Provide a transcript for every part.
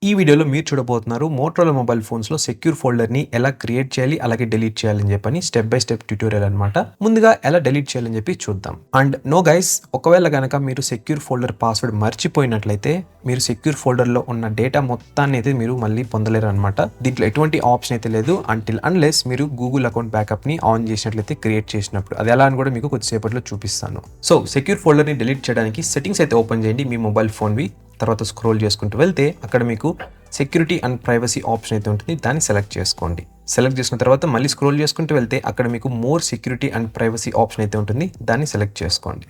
ఈ వీడియోలో మీరు చూడబోతున్నారు మోటరోలా మొబైల్ ఫోన్స్లో సెక్యూర్ ఫోల్డర్ని ఎలా క్రియేట్ చేయాలి అలాగే డిలీట్ చేయాలని చెప్పని స్టెప్ బై స్టెప్ ట్యూటోరియల్ అనమాట. ముందుగా ఎలా డిలీట్ చేయాలని చెప్పి చూద్దాం. అండ్ నో గైస్, ఒకవేళ గనక మీరు సెక్యూర్ ఫోల్డర్ పాస్వర్డ్ మర్చిపోయినట్లయితే మీరు సెక్యూర్ ఫోల్డర్లో ఉన్న డేటా మొత్తాన్ని అయితే మీరు మళ్ళీ పొందలేరు అనమాట. దీంట్లో ఎటువంటి ఆప్షన్ అయితే లేదు అన్లెస్ మీరు గూగుల్ అకౌంట్ బ్యాకప్ని ఆన్ చేసినట్లయితే క్రియేట్ చేసినప్పుడు. అది ఎలా అని కూడా మీకు కొద్దిసేపట్లో చూపిస్తాను. సో సెక్యూర్ ఫోల్డర్ని డిలీట్ చేయడానికి సెట్టింగ్స్ అయితే ఓపెన్ చేయండి మీ మొబైల్ ఫోన్వి. తర్వాత స్క్రోల్ చేసుకుంటూ వెళ్తే అక్కడ మీకు సెక్యూరిటీ అండ్ ప్రైవసీ ఆప్షన్ అయితే ఉంటుంది, దాన్ని సెలెక్ట్ చేసుకోండి. సెలెక్ట్ చేసుకున్న తర్వాత మళ్ళీ స్క్రోల్ చేసుకుంటూ వెళ్తే అక్కడ మీకు more security and privacy option అయితే ఉంటుంది, దాన్ని సెలెక్ట్ చేసుకోండి.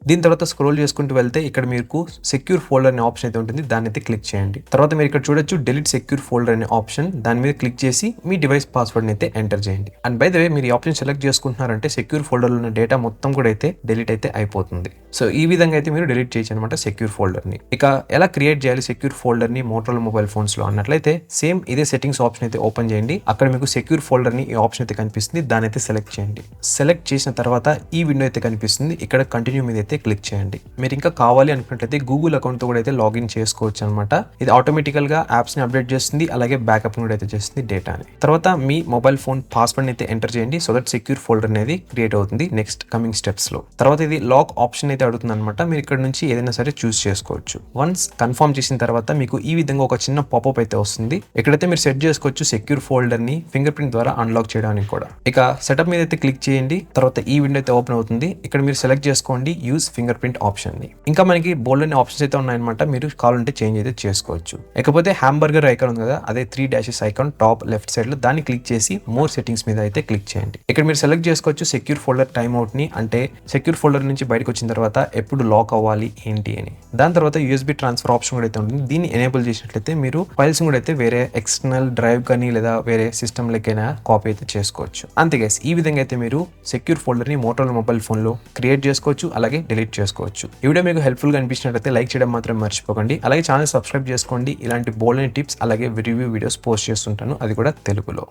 దీని తర్వాత స్క్రోల్ చేసుకుంటూ వెళ్తే ఇక్కడ మీకు సెక్యూర్ ఫోల్డర్ అనే ఆప్షన్ అయితే ఉంటుంది, దాన్ని అయితే క్లిక్ చేయండి. తర్వాత మీరు ఇక్కడ చూడొచ్చు డిలీట్ సెక్యూర్ ఫోల్డర్ అనే ఆప్షన్, దాని మీద క్లిక్ చేసి మీ డివైస్ పాస్వర్డ్ అయితే ఎంటర్ చేయండి. అండ్ బై ద వే మీరు ఈ ఆప్షన్ సెలెక్ట్ చేసుకుంటున్నారంటే సెక్యూర్ ఫోల్డర్లో ఉన్న డేటా మొత్తం కూడా అయితే డిలీట్ అయితే అయిపోతుంది. సో ఈ విధంగా అయితే మీరు డిలీట్ చేయొచ్చు అనమాట సెక్యూర్ ఫోల్డర్ని. ఇక ఎలా క్రియేట్ చేయాలి సెక్యూర్ ఫోల్డర్ని మోటరోలా మొబైల్ ఫోన్స్లో అన్నట్లయితే సేమ్ ఇదే సెట్టింగ్స్ ఆప్షన్ అయితే ఓపెన్ చేయండి. అక్కడ మీకు సెక్యూర్ ఫోల్డర్ని ఈ ఆప్షన్ అయితే కనిపిస్తుంది, దాని అయితే సెలెక్ట్ చేయండి. సెలెక్ట్ చేసిన తర్వాత ఈ విండో అయితే కనిపిస్తుంది, ఇక్కడ కంటిన్యూ మీద అయితే క్లిక్ చేయండి. మీరు ఇంకా కావాలి అనుకున్నట్లయితే గూగుల్ అకౌంట్ తో కూడా అయితే లాగిన్ చేసుకోవచ్చు అనమాట. ఇది ఆటోమేటికల్ గా యాప్స్ ని అప్డేట్ చేస్తుంది, అలాగే బ్యాకప్ కూడా అయితే చేస్తుంది డేటాని. తర్వాత మీ మొబైల్ ఫోన్ పాస్వర్డ్ అయితే ఎంటర్ చేయండి, సో దట్ సెక్యూర్ ఫోల్డర్ అనేది క్రియేట్ అవుతుంది నెక్స్ట్ కమింగ్ స్టెప్స్ లో. తర్వాత ఇది లాక్ ఆప్షన్ అయితే అడుగుతుంది అనమాట. మీరు ఇక్కడ నుంచి ఏదైనా సరే చూస్ చేసుకోవచ్చు. వన్స్ కన్ఫర్మ్ చేసిన తర్వాత మీకు ఈ విధంగా ఒక చిన్న పాపప్ అయితే వస్తుంది. ఇక్కడైతే మీరు సెట్ చేసుకోవచ్చు సెక్యూర్ ఫోల్డర్ ని ఫింగర్ ప్రింట్ ద్వారా అన్లాక్ చేయడానికి కూడా. ఇక సెటప్ మీద అయితే క్లిక్ చేయండి. తర్వాత ఈ విండో అయితే ఓపెన్ అవుతుంది. ఇక్కడ మీరు సెలెక్ట్ చేసుకోండి యూజ్ ఫింగర్ ప్రింట్ ఆప్షన్ ని. ఇంకా మనకి బోల్డ్ అనే ఆప్షన్స్ అయితే ఉన్నాయన్నమాట, మీరు కావాలంటే చేంజ్ అయితే చేసుకోవచ్చు. ఇకపోతే హ్యాంబర్గర్ ఐకాన్ ఉంది కదా, అదే 3 dashes icon top left side లో, దాన్ని క్లిక్ చేసి మోర్ సెట్టింగ్స్ మీద అయితే క్లిక్ చేయండి. ఇక్కడ మీరు సెలెక్ట్ చేసుకోవచ్చు సెక్యూర్ ఫోల్డర్ టైమ్ అవుట్ ని, అంటే సెక్యూర్ ఫోల్డర్ నుంచి బయటకు వచ్చిన తర్వాత ఎప్పుడు లాక్ అవ్వాలి ఏంటి అని. దాని తర్వాత యూఎస్బీ ట్రాన్స్ఫర్ ఆప్షన్ కూడా అయితే ఉంటుంది, దీన్ని ఎనేబుల్ చేసినట్లయితే మీరు ఫైల్స్ కూడా అయితే వేరే ఎక్స్టర్నల్ డ్రైవ్ కానీ లేదా వేరే సిస్టమ్ లెక్కైనా కాపీ అయితే చేసుకోవచ్చు. అంతే గైస్, ఈ విధంగా అయితే మీరు సెక్యూర్ ఫోల్డర్ ని మోటరోలా మొబైల్ ఫోన్ లో క్రియేట్ చేసుకోవచ్చు, అలాగే డిలీట్ చేసుకోవచ్చు. ఈ వీడియో మీకు హెల్ప్ఫుల్ గా అనిపించినట్లయితే లైక్ చేయడం మాత్రం మర్చిపోకండి. అలాగే ఛానల్ సబ్స్క్రైబ్ చేసుకోండి. ఇలాంటి బోల్డ్ టిప్స్ అలాగే రివ్యూ వీడియోస్ పోస్ట్ చేస్తుంటాను, అది కూడా తెలుగులో.